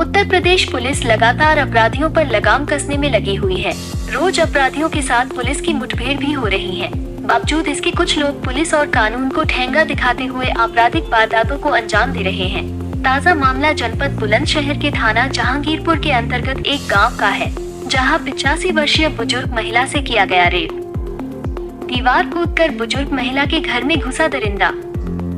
Uttar Pradesh police लगातार अपराधियों पर लगाम कसने में लगी हुई है। रोज अपराधियों के साथ पुलिस की मुठभेड़ भी हो रही है। बावजूद इसके कुछ लोग पुलिस और कानून को ठेंगा दिखाते हुए आपराधिक वारदातों को अंजाम दे रहे हैं। ताज़ा मामला जनपद बुलंदशहर के थाना जहांगीरपुर के अंतर्गत एक गाँव का है, जहाँ 85 वर्षीय बुजुर्ग महिला से किया गया रेप। दीवार कूदकर बुजुर्ग महिला के घर में घुसा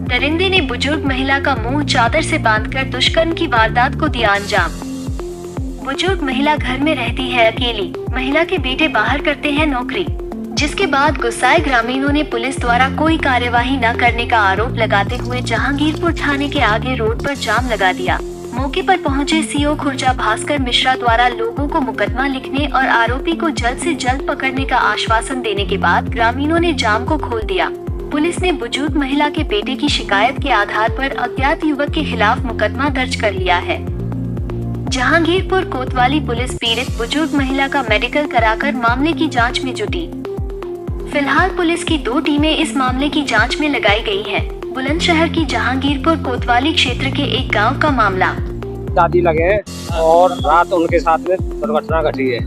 दरिंदे ने बुजुर्ग महिला का मुंह चादर से बांधकर दुष्कर्म की वारदात को दिया अंजाम। बुजुर्ग महिला घर में रहती है अकेली। महिला के बेटे बाहर करते हैं नौकरी, जिसके बाद गुस्साए ग्रामीणों ने पुलिस द्वारा कोई कार्यवाही न करने का आरोप लगाते हुए जहांगीरपुर थाने के आगे रोड पर जाम लगा दिया। मौके पर पहुंचे सीओ खुर्जा भास्कर मिश्रा द्वारा लोगों को मुकदमा लिखने और आरोपी को जल्द से जल्द पकड़ने का आश्वासन देने के बाद ग्रामीणों ने जाम को खोल दिया। पुलिस ने बुजुर्ग महिला के बेटे की शिकायत के आधार पर अज्ञात युवक के खिलाफ मुकदमा दर्ज कर लिया है। जहांगीरपुर कोतवाली पुलिस पीड़ित बुजुर्ग महिला का मेडिकल कराकर मामले की जांच में जुटी। फिलहाल पुलिस की 2 टीमें इस मामले की जांच में लगाई गई है। बुलंदशहर की जहांगीरपुर कोतवाली क्षेत्र के एक गांव का मामला। दादी लगे और रात उनके साथ में दुर्घटना घटी है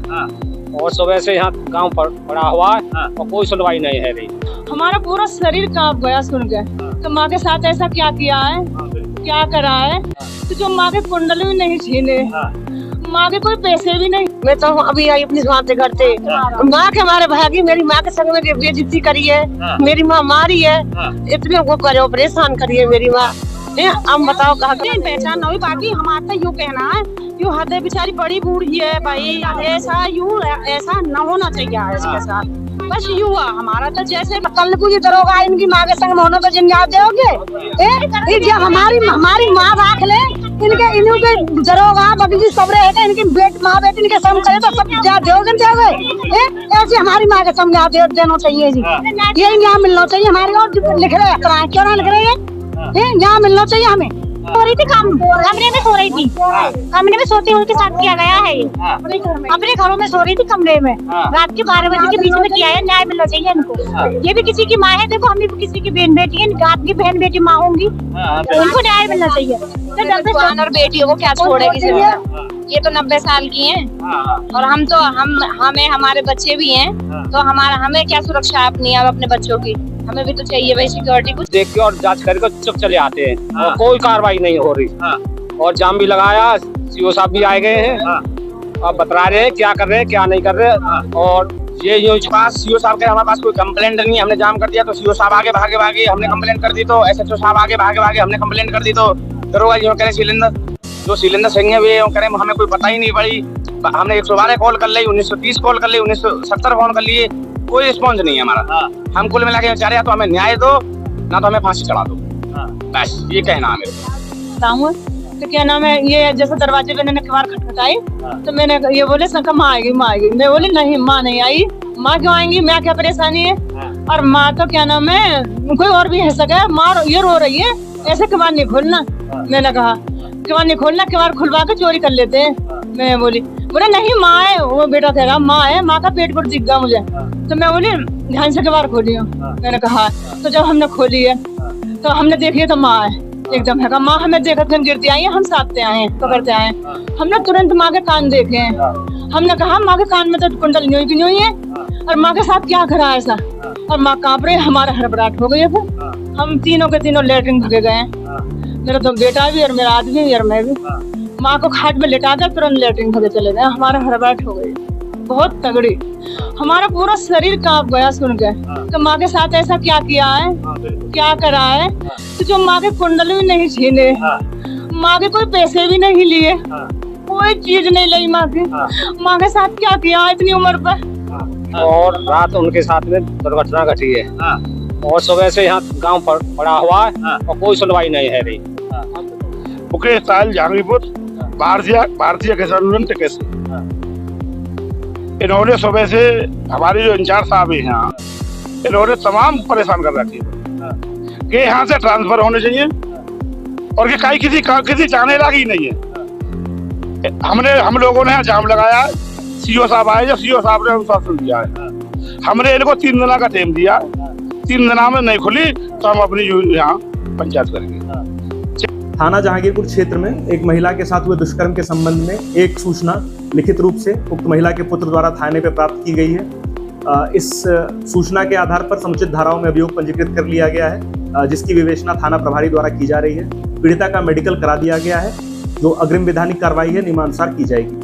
और सुबह से यहाँ गांव पर पड़ा हुआ है और कोई सुनवाई नहीं है रही। हमारा पूरा शरीर कांप गया सुन के। तो माँ के साथ ऐसा क्या किया है, क्या करा है? तो जो माँ के कुंडल भी नहीं छीने, माँ के कोई पैसे भी नहीं। मैं तो अभी आई अपनी माँ से घर से। माँ के हमारे भागी मेरी माँ के संग में बेइज्जती करी है, मेरी माँ मारी है, इतने वो करे परेशान करी है मेरी माँ। अब बताओ कहाँ पहचान नहीं। बाकी हमारा तो यूँ कहना है, यूँ हद बेचारी बड़ी बूढ़ी है भाई, ऐसा न होना चाहिए इसके साथ। बस युवा हमारा तो जैसे कल को ये दरोगा इनकी माँ के संग में होने तो जिन याद दोगे। जब हमारी माँ राख ले इनके दरोगा बबी सब रहेगा, इनकी माँ बेटी इनके संग करे तो सब याद दोगे। ऐसे हमारी माँ के संग याद देना चाहिए जी। यही यहाँ मिलना चाहिए हमारे। और लिख रहे क्यों ना लिख रहे हैं, यहाँ मिलना चाहिए हमें। सो रही थी, कमरे में सो रही थी, कमरे में सोते हुए के साथ किया गया है ये। अपने घरों में सो रही थी कमरे में, रात के 12 बजे के बीच में किया है। न्याय मिलना चाहिए इनको। ये भी किसी की माँ है, देखो हम भी किसी की बहन बेटी है, आपकी बहन बेटी माँ होंगी, इनको न्याय मिलना चाहिए। और बेटियों को क्या छोड़ेगी? ये तो 90 साल की हैं और हमें हमारे बच्चे भी हैं, तो हमें क्या सुरक्षा अपनी और अपने बच्चों की? हमें भी तो चाहिए भाई सिक्योरिटी। कुछ देख के और जांच करके चुप चले आते हैं और कोई कार्रवाई नहीं हो रही। और जाम भी लगाया, सीओ साहब भी आए गए हैं और बता रहे हैं क्या कर रहे हैं क्या नहीं कर रहे। और ये सीओ साहब के हमारे पास कोई कंप्लेंट नहीं है, हमने जाम कर दिया तो सीओ साहब आगे भागे हमने कंप्लेंट कर दी, तो SHO साहब आगे भागे हमने कंप्लेंट कर दी, तो दरोगा जी कह रहे जो सिलेंडर सिंह है वे करें हमें कोई पता ही नहीं पड़ी। हमने 112 कॉल कर ली, 1930 कॉल कर ली, 1970 फोन कर लिए, कोई रिस्पॉन्स नहीं है हमारा। हम कुल मिला के चाह रहे तो हमें न्याय दो, ना तो हमें फांसी चढ़ा दो, बस ये कहना है मेरे। तो क्या नाम है, ये जैसे दरवाजे पे मैंने कबार खटखटाई तो मैंने ये बोले संका माँ आएगी। मैं बोली नहीं, माँ नहीं आई। माँ क्यों आएंगी, मैं क्या परेशानी है? और माँ तो क्या नाम है, कोई और भी है सका, माँ ये रो रही है, ऐसे कबार नहीं खोलना। मैंने कहा कबार नहीं खोलना, कबार खुलवा के चोरी कर लेते हैं। मैं बोली नहीं माँ है। वो बेटा कह रहा माँ है, माँ का पेट पर दिख गया मुझे। तो मैं बोली ध्यान से कबार खोलियो। मैंने कहा तो जब हमने खोली है तो हमने देखी तो माँ है एकदम है। माँ हमें देखत गिरती आई है, हम साथते आए हैं, पकड़ते आए हैं। हमने तुरंत माँ के कान देखे हैं। हमने कहा माँ के कान में तो कुंडल न्योई की न्योई है और माँ के साथ क्या करा ऐसा। और माँ कांप रही, हमारा हड़बड़ाहट हो गई है। हम तीनों के तीनों लेटरिन भगे गए। मेरा तो बेटा भी और मेरा आदमी भी और मैं भी माँ को खाट में लिटा कर तुरंत लेटरिन भगे चले गए। हमारा हड़बड़ाहट हो गई बहुत तगड़ी, हमारा पूरा शरीर कांप गया सुन के। तो माँ के साथ ऐसा क्या किया है, क्या करा है? तो जो माँ के कुंडल भी नहीं छीने, माँ के कोई पैसे भी नहीं लिए, कोई चीज नहीं ली माँ की। माँ के साथ क्या किया इतनी उम्र पर? और रात उनके साथ में दुर्घटना घटी है और सुबह से यहाँ गांव पर पड़ा हुआ है और कोई सुनवाई नहीं है रही। मुकेश साहिल जहांगीरपुर भारतीय किसान कैसे इन्होंने सुबह से हमारे जो इंचार्ज साहब है यहाँ, इन्होंने तमाम परेशान कर रखी है कि यहाँ से ट्रांसफर होने चाहिए और कि किसी जाने लागी नहीं है। हम लोगों ने यहाँ जाम लगाया, सीओ साहब आए, जब सीओ साहब ने अनुशासन दिया है, हमने इनको 3 दिन का टाइम दिया, 3 दिन में नहीं खुली तो हम अपनी यहाँ पंचायत करेंगे। थाना जहांगीरपुर क्षेत्र में एक महिला के साथ हुए दुष्कर्म के संबंध में एक सूचना लिखित रूप से उक्त महिला के पुत्र द्वारा थाने पे प्राप्त की गई है। इस सूचना के आधार पर समुचित धाराओं में अभियोग पंजीकृत कर लिया गया है, जिसकी विवेचना थाना प्रभारी द्वारा की जा रही है। पीड़िता का मेडिकल करा दिया गया है। जो अग्रिम विधानिक कार्रवाई है नियमानुसार की जाएगी।